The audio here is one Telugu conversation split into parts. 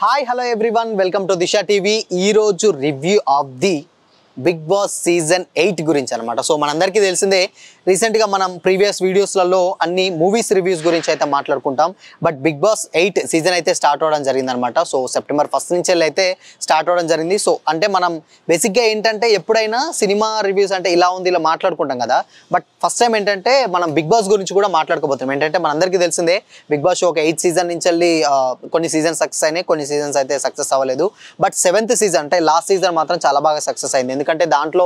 Hi hello everyone welcome to Disha TV. ఈరోజు review of the Bigg Boss season 8 గురించి అనమాట. సో మనందరికీ తెలిసిందే, రీసెంట్గా మనం ప్రీవియస్ వీడియోస్లలో అన్ని మూవీస్ రివ్యూస్ గురించి అయితే మాట్లాడుకుంటాం. బట్ బిగ్ బాస్ 8 సీజన్ అయితే స్టార్ట్ అవ్వడం జరిగిందనమాట. సో సెప్టెంబర్ 1 నుంచి అయితే స్టార్ట్ అవ్వడం జరిగింది. సో అంటే మనం బేసిక్గా ఏంటంటే ఎప్పుడైనా సినిమా రివ్యూస్ అంటే ఇలా ఉంది ఇలా మాట్లాడుకుంటాం కదా. బట్ ఫస్ట్ టైం ఏంటంటే మనం బిగ్ బాస్ గురించి కూడా మాట్లాడుకోబోతున్నాం. ఏంటంటే మనందరికీ తెలిసిందే, బిగ్ బాస్ షో ఒక 8 సీజన్ నుంచి వెళ్ళి కొన్ని సీజన్స్ సక్సెస్ అయినాయి, కొన్ని సీజన్స్ అయితే సక్సెస్ అవ్వలేదు. బట్ 7th సీజన్ అంటే లాస్ట్ సీజన్ మాత్రం చాలా బాగా సక్సెస్ అయింది. ఎందుకంటే దాంట్లో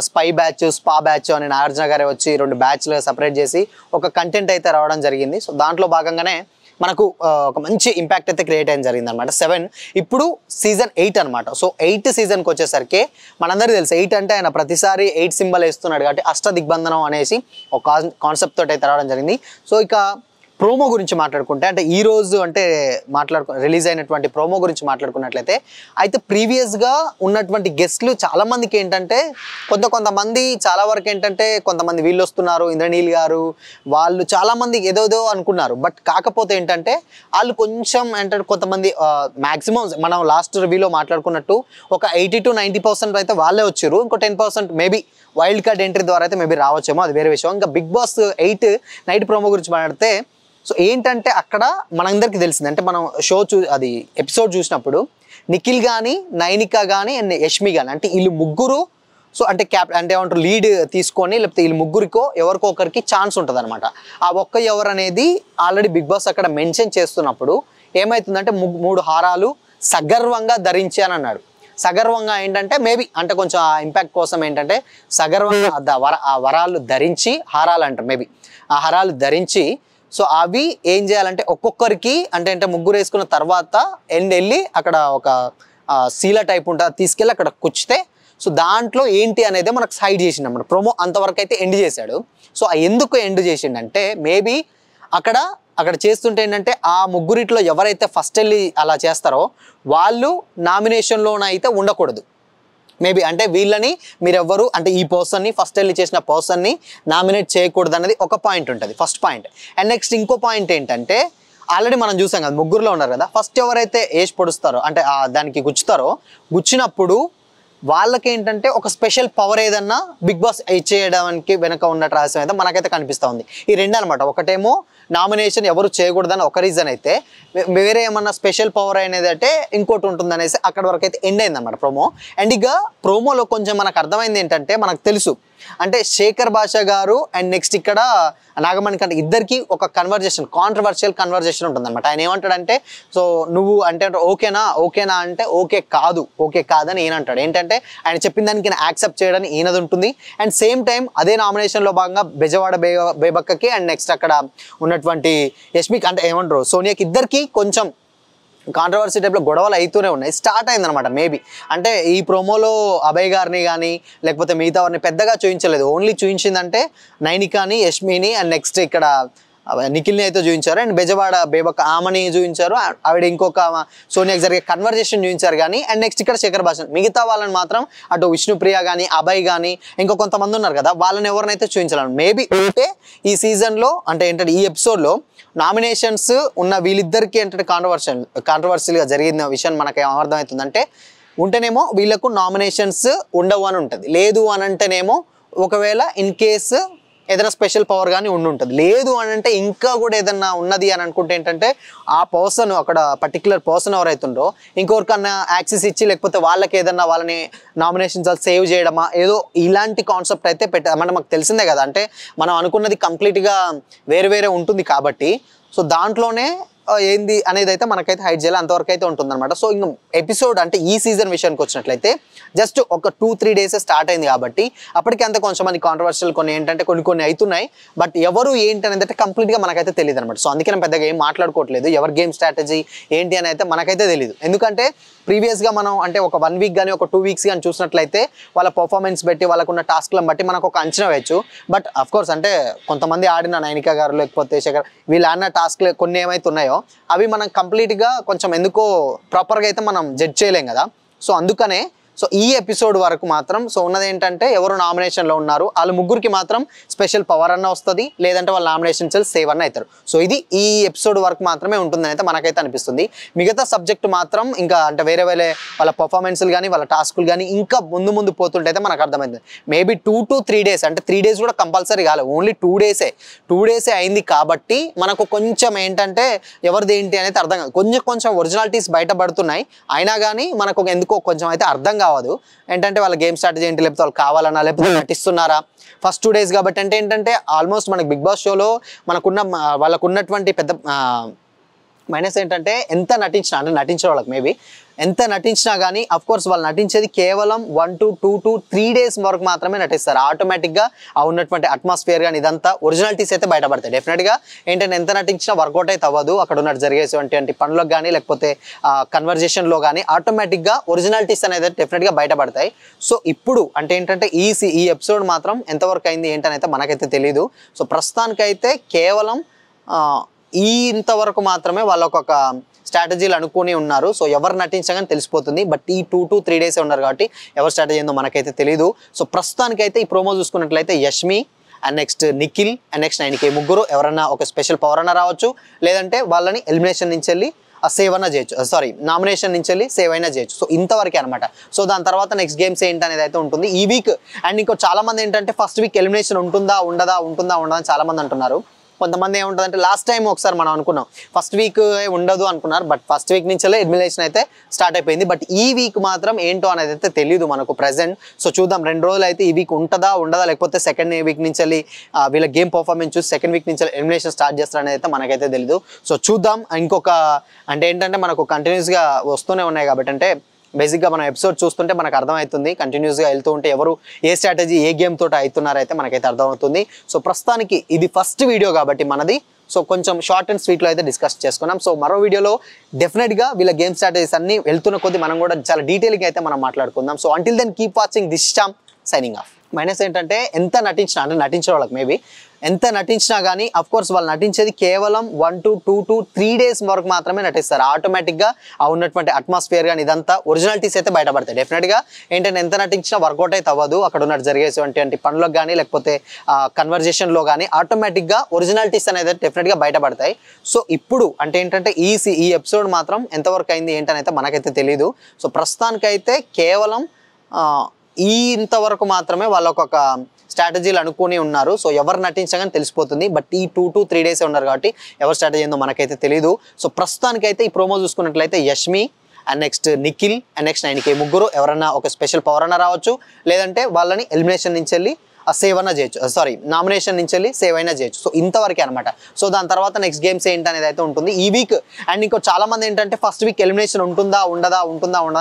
స్పై బ్యాచ్, స్పా బ్యాచ్ అని నాగార్జున గారే వచ్చి 2 బ్యాచ్లు సపరేట్ చేసి ఒక కంటెంట్ అయితే రావడం జరిగింది. సో దాంట్లో భాగంగానే మనకు ఒక మంచి ఇంపాక్ట్ అయితే క్రియేట్ అయ్యి జరిగింది అనమాట. 7 ఇప్పుడు సీజన్ 8 అనమాట. సో 8 సీజన్కి వచ్చేసరికి మనందరికీ తెలుసు, 8 అంటే ఆయన ప్రతిసారి 8 సింబల్ వేస్తున్నాడు కాబట్టి అష్ట దిగ్బంధనం అనేసి ఒక కాన్సెప్ట్ తోటి అయితే రావడం జరిగింది. సో ఇక ప్రోమో గురించి మాట్లాడుకుంటే, అంటే ఈ రోజు అంటే రిలీజ్ అయినటువంటి ప్రోమో గురించి మాట్లాడుకున్నట్లయితే, అయితే ప్రీవియస్గా ఉన్నటువంటి గెస్ట్లు చాలామందికి ఏంటంటే కొంతమంది చాలా వరకు ఏంటంటే కొంతమంది వీళ్ళు వస్తున్నారు, ఇంద్రనీల్ గారు వాళ్ళు చాలామంది ఏదోదో అనుకున్నారు. బట్ కాకపోతే ఏంటంటే వాళ్ళు కొంచెం ఏంటంటే కొంతమంది మ్యాక్సిమం మనం లాస్ట్ రివ్యూలో మాట్లాడుకున్నట్టు ఒక 80 to 90% అయితే వాళ్ళే వచ్చారు. ఇంకో 10% మేబీ వైల్డ్ కార్డ్ ఎంట్రీ ద్వారా అయితే మేబీ రావచ్చేమో, అది వేరే విషయం. ఇంకా బిగ్ బాస్ 8 నైట్ ప్రోమో గురించి మాట్లాడితే, సో ఏంటంటే అక్కడ మనందరికీ తెలిసింది, అంటే మనం షో అది ఎపిసోడ్ చూసినప్పుడు నిఖిల్ కానీ, నైనిక కానీ అండ్ యష్మి కానీ, అంటే వీళ్ళు ముగ్గురు సో అంటే అంటే ఏమంటారు లీడ్ తీసుకొని, లేకపోతే వీళ్ళు ముగ్గురికో ఎవరికో ఒకరికి ఛాన్స్ ఉంటుంది అనమాట. ఆ ఒక్క ఎవరు అనేది ఆల్రెడీ బిగ్ బాస్ అక్కడ మెన్షన్ చేస్తున్నప్పుడు ఏమవుతుందంటే 3 హారాలు సగర్వంగా ధరించి అని అన్నాడు. సగర్వంగా ఏంటంటే మేబీ అంటే కొంచెం ఆ ఇంపాక్ట్ కోసం ఏంటంటే సగర్వంగా ఆ వరాలు ధరించి, హారాలు అంటారు మేబీ, ఆ హారాలు ధరించి సో అవి ఏం చేయాలంటే ఒక్కొక్కరికి అంటే ముగ్గురు వేసుకున్న తర్వాత వెళ్ళి అక్కడ ఒక శీల టైప్ ఉంటుంది, తీసుకెళ్ళి అక్కడ కుచ్చితే సో దాంట్లో ఏంటి అనేది మనకు సైడ్ చేసిండు అన్నమాట. ప్రోమో అంతవరకు అయితే ఎండ్ చేశాడు. సో ఎందుకు ఎండ్ చేసిండంటే మేబీ అక్కడ చేస్తుంటే ఏంటంటే ఆ ముగ్గురిట్లో ఎవరైతే ఫస్ట్ వెళ్ళి అలా చేస్తారో వాళ్ళు నామినేషన్లోనైతే ఉండకూడదు. మేబీ అంటే వీళ్ళని మీరెవ్వరు అంటే ఈ పర్సన్ని ఫస్ట్ వెళ్ళి చేసిన పర్సన్ని నామినేట్ చేయకూడదు అనేది ఒక పాయింట్ ఉంటుంది, ఫస్ట్ పాయింట్. అండ్ నెక్స్ట్ ఇంకో పాయింట్ ఏంటంటే ఆల్రెడీ మనం చూసాం కదా, ముగ్గురులో ఉన్నారు కదా, ఫస్ట్ ఎవరైతే ఏజ్ పొడుస్తారో అంటే దానికి గుచ్చినప్పుడు వాళ్ళకి ఏంటంటే ఒక స్పెషల్ పవర్ ఏదన్నా బిగ్ బాస్ ఇచ్చేయడానికి వెనక ఉన్న రహస్యం అయితే మనకైతే కనిపిస్తూ ఉంది. ఈ రెండు అనమాట. ఒకటేమో నామినేషన్ ఎవరు చేయకూడదని ఒక రీజన్ అయితే, వేరే ఏమన్నా స్పెషల్ పవర్ అనేది అంటే ఇంకోటి ఉంటుంది అనేసి అక్కడ వరకు అయితే ఎండ్ అయింది అనమాట ప్రోమో. అండ్ ఇక ప్రోమోలో కొంచెం మనకు అర్థమైంది ఏంటంటే, మనకు తెలుసు అంటే శేఖర్ భాష గారు అండ్ నెక్స్ట్ ఇక్కడ నాగమణి కంటే ఇద్దరికి ఒక కాంట్రవర్షియల్ కన్వర్జేషన్ ఉంటుంది అనమాట. ఆయన ఏమంటాడంటే, సో నువ్వు అంటే ఓకేనా అంటే ఓకే కాదని ఈయన అంటాడు. ఏంటంటే ఆయన చెప్పిన దానికి ఈయన యాక్సెప్ట్ చేయడానికి ఈయనది ఉంటుంది. అండ్ సేమ్ టైం అదే నామినేషన్లో భాగంగా బెజవాడ బేబక్కకి అండ్ నెక్స్ట్ అక్కడ ఉన్నటువంటి యష్మికి అంటే ఏమంటారు సోనియాకి ఇద్దరికి కొంచెం కాంట్రవర్సీ టైప్లో గొడవలు అవుతూనే ఉన్నాయి. స్టార్ట్ అయిందనమాట మేబీ. అంటే ఈ ప్రోమోలో అభయ్ గారిని కానీ లేకపోతే మిగతా వారిని పెద్దగా చూపించలేదు. ఓన్లీ చూపించిందంటే నైనికాని, యష్మిని అండ్ నెక్స్ట్ ఇక్కడ నిఖిల్ని అయితే చూపించారు. అండ్ బెజవాడ బేబక్క ఆమెని చూపించారు. ఆవిడ ఇంకొక సోనియాకి జరిగే కన్వర్జేషన్ చూపించారు కానీ. అండ్ నెక్స్ట్ ఇక్కడ శేఖర్ భాష, మిగతా వాళ్ళని మాత్రం అటు విష్ణుప్రియ కానీ, అభయ్ కానీ ఇంకా కొంతమంది ఉన్నారు కదా, వాళ్ళని ఎవరినైతే చూపించాలి. మేబీ అంటే ఈ సీజన్లో అంటే ఏంటంటే ఈ ఎపిసోడ్లో నామినేషన్స్ ఉన్న వీళ్ళిద్దరికీ ఏంటంటే కాంట్రవర్షియల్గా జరిగిన విషయం మనకి ఏమర్థమవుతుందంటే, ఉంటేనేమో వీళ్ళకు నామినేషన్స్ ఉండవు అని ఉంటుంది, లేదు అని అంటేనేమో ఒకవేళ ఇన్ కేసు ఏదైనా స్పెషల్ పవర్ కానీ ఉంటుంది, లేదు అని అంటే ఇంకా కూడా ఏదన్నా ఉన్నది అని అనుకుంటే ఏంటంటే ఆ పర్సన్ అక్కడ పర్టికులర్ పర్సన్ ఎవరైతుండో ఇంకొకరికన్నా యాక్సెస్ ఇచ్చి లేకపోతే వాళ్ళకి ఏదన్నా వాళ్ళని నామినేషన్స్ సేవ్ చేయడమా ఏదో ఇలాంటి కాన్సెప్ట్ అయితే అంటే మాకు తెలిసిందే కదా, అంటే మనం అనుకున్నది కంప్లీట్గా వేరే ఉంటుంది కాబట్టి సో దాంట్లోనే ఏంది అనేది అయితే మనకైతే హైడ్ చేయాలి, అంతవరకు అయితే ఉంటుందన్నమాట. సో ఇంకా ఎపిసోడ్ అంటే ఈ సీజన్ విషయానికి వచ్చినట్లయితే జస్ట్ ఒక 2-3 డేస్ స్టార్ట్ అయింది కాబట్టి అప్పటికి అంత కొంచెం మంది కాంట్రవర్షియల్ కొన్ని ఏంటంటే కొన్ని అవుతున్నాయి. బట్ ఎవరు ఏంటి అనేది అయితే కంప్లీట్గా మనకైతే తెలియదు అనమాట. సో అందుకే నేను పెద్దగా ఏం మాట్లాడుకోవట్లేదు, ఎవరి గేమ్ స్ట్రాటజీ ఏంటి అని అయితే మనకైతే తెలియదు. ఎందుకంటే ప్రీవియస్గా మనం అంటే ఒక 1 వీక్ కానీ ఒక 2 వీక్స్ కానీ చూసినట్లయితే వాళ్ళ పర్ఫార్మెన్స్ బట్టి వాళ్ళకున్న టాస్క్లను బట్టి మనకు ఒక అంచనా వేయచ్చు. బట్ అఫ్కోర్స్ అంటే కొంతమంది ఆడిన నైనిక గారు లేకపోతే శేఖర్ వీళ్ళు ఆడిన టాస్క్లు కొన్ని ఏమైతే ఉన్నాయో అవి మనం కంప్లీట్గా కొంచెం ఎందుకో ప్రాపర్గా అయితే మనం జడ్జ్ చేయలేం కదా. సో అందుకనే సో ఈ ఎపిసోడ్ వరకు మాత్రం సో ఉన్నది ఏంటంటే ఎవరు నామినేషన్లో ఉన్నారు వాళ్ళు ముగ్గురికి మాత్రం స్పెషల్ పవర్ అన్న వస్తుంది, లేదంటే వాళ్ళ నామినేషన్ సేవ్ అన్న అవుతారు. సో ఇది ఈ ఎపిసోడ్ వరకు మాత్రమే ఉంటుందని అయితే మనకైతే అనిపిస్తుంది. మిగతా సబ్జెక్ట్ మాత్రం ఇంకా అంటే వేరే వాళ్ళ పర్ఫార్మెన్స్లు కానీ వాళ్ళ టాస్కులు కానీ ఇంకా ముందు పోతుంటే అయితే మనకు అర్థమైంది. మేబీ 2 to 3 days అంటే 3 days కూడా కంపల్సరీ కాలేదు, ఓన్లీ 2 days అయింది కాబట్టి మనకు కొంచెం ఏంటంటే ఎవరిది ఏంటి అనేది అర్థం కాదు. కొంచెం ఒరిజినాలిటీస్ బయటపడుతున్నాయి, అయినా కానీ మనకు ఎందుకో కొంచెం అయితే అర్థం కావదు ఏంటంటే వాళ్ళ గేమ్ స్ట్రాటజీ ఏంటి, లేకపోతే వాళ్ళు కావాలన్నా లేకపోతే నటిస్తున్నారా. ఫస్ట్ 2 days కాబట్టి అంటే ఏంటంటే ఆల్మోస్ట్ మనకి బిగ్ బాస్ షోలో వాళ్ళకు ఉన్నటువంటి పెద్ద మైనస్ ఏంటంటే ఎంత నటించినా అంటే నటించే వాళ్ళకి మేబీ ఎంత నటించినా కానీ అఫ్ కోర్స్ వాళ్ళు నటించేది కేవలం 1 to 2 to 3 days వరకు మాత్రమే నటిస్తారు. ఆటోమేటిక్గా ఆ ఉన్నటువంటి అట్మాస్ఫియర్ కానీ ఇదంతా ఒరిజినాలిటీస్ అయితే బయటపడతాయి. డెఫినెట్గా ఏంటంటే ఎంత నటించినా వర్కౌట్ అయితే అవ్వదు. అక్కడ ఉన్నట్టు జరిగేటువంటి పనులకు కానీ లేకపోతే కన్వర్జేషన్లో కానీ ఆటోమేటిక్గా ఒరిజినాలిటీస్ అనేది డెఫినెట్గా బయటపడతాయి. సో ఇప్పుడు అంటే ఏంటంటే ఈ ఎపిసోడ్ మాత్రం ఎంతవరకు అయింది ఏంటని అయితే మనకైతే తెలీదు. సో ప్రస్తుతానికైతే కేవలం ఇంతవరకు మాత్రమే వాళ్ళకు ఒక స్ట్రాటజీలు అనుకుని ఉన్నారు. సో ఎవరు నటించగానే తెలిసిపోతుంది. బట్ ఈ 2 to 3 days ఉన్నారు కాబట్టి ఎవరు స్ట్రాటజీ ఏందో మనకైతే తెలీదు. సో ప్రస్తుతానికైతే ఈ ప్రోమో చూసుకున్నట్లయితే Yashmi and next Nikhil and next 9K ముగ్గురు ఎవరన్నా ఒక స్పెషల్ పవర్ అన్న రావచ్చు, లేదంటే వాళ్ళని ఎలిమినేషన్ నుంచి వెళ్ళి సేవ్ అన్న చేయొచ్చు, నామినేషన్ నుంచి వెళ్ళి సేవ్ అయినా చేయొచ్చు. సో ఇంతవరకే అనమాట. సో దాని తర్వాత నెక్స్ట్ గేమ్స్ ఏంటి అనేది అయితే ఉంటుంది ఈ వీక్. అండ్ ఇంకో చాలా మంది ఏంటంటే ఫస్ట్ వీక్ ఎలిమినేషన్ ఉంటుందా ఉండదా అని చాలా మంది అంటున్నారు. కొంతమంది ఏముంటుందంటే లాస్ట్ టైం ఒకసారి మనం అనుకున్నాం ఫస్ట్ వీక్ ఉండదు అనుకున్నారు, బట్ ఫస్ట్ వీక్ నుంచే ఎలిమినేషన్ అయితే స్టార్ట్ అయిపోయింది. బట్ ఈ వీక్ మాత్రం ఏంటో అనేది అయితే తెలియదు మనకు ప్రెసెంట్. సో చూద్దాం 2 రోజులు అయితే ఈ వీక్ ఉంటుందా ఉండదా, లేకపోతే సెకండ్ వీక్ నుంచి వెళ్ళి వీళ్ళ గేమ్ పర్ఫార్మెన్స్ చూసి సెకండ్ వీక్ నుంచి ఎలిమినేషన్ స్టార్ట్ చేస్తారనేది అయితే మనకైతే తెలియదు. సో చూద్దాం. ఇంకొక అంటే ఏంటంటే మనకు కంటిన్యూస్గా వస్తూనే ఉన్నాయి కాబట్టి అంటే బేసిక్గా మనం ఎపిసోడ్ చూస్తుంటే మనకు అర్థమవుతుంది, కంటిన్యూస్గా వెళ్తూ ఉంటే ఎవరు ఏ స్ట్రాటజీ ఏ గేమ్ తోటి అవుతున్నారైతే మనకైతే అర్థమవుతుంది. సో ప్రస్తుతానికి ఇది ఫస్ట్ వీడియో కాబట్టి మనది సో కొంచెం షార్ట్ అండ్ స్వీట్లో అయితే డిస్కస్ చేసుకున్నాం. సో మరో వీడియోలో డెఫినెట్గా వీళ్ళ గేమ్ స్ట్రాటజీస్ అన్ని వెళ్తున్న కొద్దీ మనం కూడా చాలా డీటెయిల్గా అయితే మనం మాట్లాడుకుందాం. So until then keep watching this Shyam signing off. Minus ఏంటంటే ఎంత నటించినా అంటే నటించే వాళ్ళకి మేబీ ఎంత నటించినా కానీ అఫ్ కోర్స్ వాళ్ళు నటించేది కేవలం 1 to 2 to 3 days వరకు మాత్రమే నటిస్తారు. ఆటోమేటిక్గా ఆ ఉన్నటువంటి అట్మాస్ఫియర్ కానీ ఇదంతా ఒరిజినాలిటీస్ అయితే బయటపడతాయి. డెఫినెట్గా ఏంటంటే ఎంత నటించినా వర్కౌట్ అయితే అవ్వదు. అక్కడ ఉన్నట్టు జరిగేటువంటి పనులకు కానీ లేకపోతే కన్వర్జేషన్లో కానీ ఆటోమేటిక్గా ఒరిజినాలిటీస్ అనేది డెఫినెట్గా బయటపడతాయి. సో ఇప్పుడు అంటే ఏంటంటే ఈ ఎపిసోడ్ మాత్రం ఎంతవరకు అయింది ఏంటని అయితే మనకైతే తెలీదు. సో ప్రస్తుతానికైతే కేవలం ఇంతవరకు మాత్రమే వాళ్ళకు ఒక స్ట్రాటజీలు అనుకుని ఉన్నారు. సో ఎవరు నటించగానే తెలిసిపోతుంది. బట్ ఈ 2 to 3 days ఉన్నారు కాబట్టి ఎవరు స్ట్రాటజీ ఏందో మనకైతే తెలీదు. సో ప్రస్తుతానికైతే ఈ ప్రోమో చూసుకున్నట్లయితే Yashmi and next Nikhil and next 9K ముగ్గురు ఎవరన్నా ఒక స్పెషల్ పవర్ అన్న రావచ్చు, లేదంటే వాళ్ళని ఎలిమినేషన్ నుంచి వెళ్ళి సేవ్ అన్న చేయొచ్చు, నామినేషన్ నుంచి వెళ్ళి సేవ్ అయినా చేయొచ్చు. సో ఇంతవరకే అనమాట. సో దాని తర్వాత నెక్స్ట్ గేమ్స్ ఏంటి అనేది అయితే ఉంటుంది ఈ వీక్. అండ్ ఇంకో చాలా మంది ఏంటంటే ఫస్ట్ వీక్ ఎలిమినేషన్ ఉంటుందా ఉండదా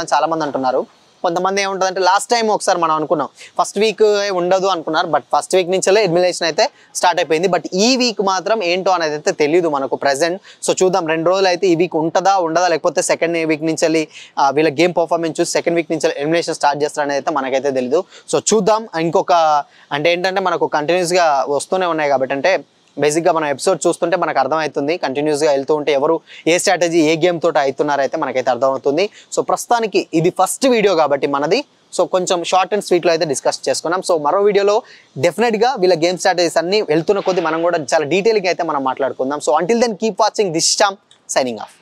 అని చాలా మంది అంటున్నారు. కొంతమంది ఏముంటుందంటే లాస్ట్ టైం ఒకసారి మనం అనుకున్నాం ఫస్ట్ వీక్ ఉండదు అనుకున్నారు, బట్ ఫస్ట్ వీక్ నుంచే ఎలిమినేషన్ అయితే స్టార్ట్ అయిపోయింది. బట్ ఈ వీక్ మాత్రం ఏంటో అనేది అయితే తెలియదు మనకు ప్రెసెంట్. సో చూద్దాం 2 రోజులు అయితే ఈ వీక్ ఉంటుందా ఉండదా, లేకపోతే సెకండ్ వీక్ నుంచి వెళ్ళి వీళ్ళ గేమ్ పర్ఫార్మెన్స్ చూసి సెకండ్ వీక్ నుంచి ఎలిమినేషన్ స్టార్ట్ చేస్తారనేది అయితే మనకైతే తెలియదు. సో చూద్దాం. ఇంకొక అంటే ఏంటంటే మనకు కంటిన్యూస్గా వస్తూనే ఉన్నాయి కాబట్టి అంటే బేసిక్గా మనం ఎపిసోడ్ చూస్తుంటే మనకు అర్థమవుతుంది, కంటిన్యూస్గా వెళ్తూ ఉంటే ఎవరు ఏ స్ట్రాటజీ ఏ గేమ్ తోటి అవుతున్నారైతే మనకైతే అర్థమవుతుంది. సో ప్రస్తుతానికి ఇది ఫస్ట్ వీడియో కాబట్టి మనది సో కొంచెం షార్ట్ అండ్ స్వీట్లో అయితే డిస్కస్ చేసుకున్నాం. సో మరో వీడియోలో డెఫినెట్గా వీళ్ళ గేమ్ స్ట్రాటజీస్ అన్ని వెళ్తున్న కొద్దీ మనం కూడా చాలా డీటెయిల్గా అయితే మనం మాట్లాడుకుందాం. So until then keep watching this Shyam signing of.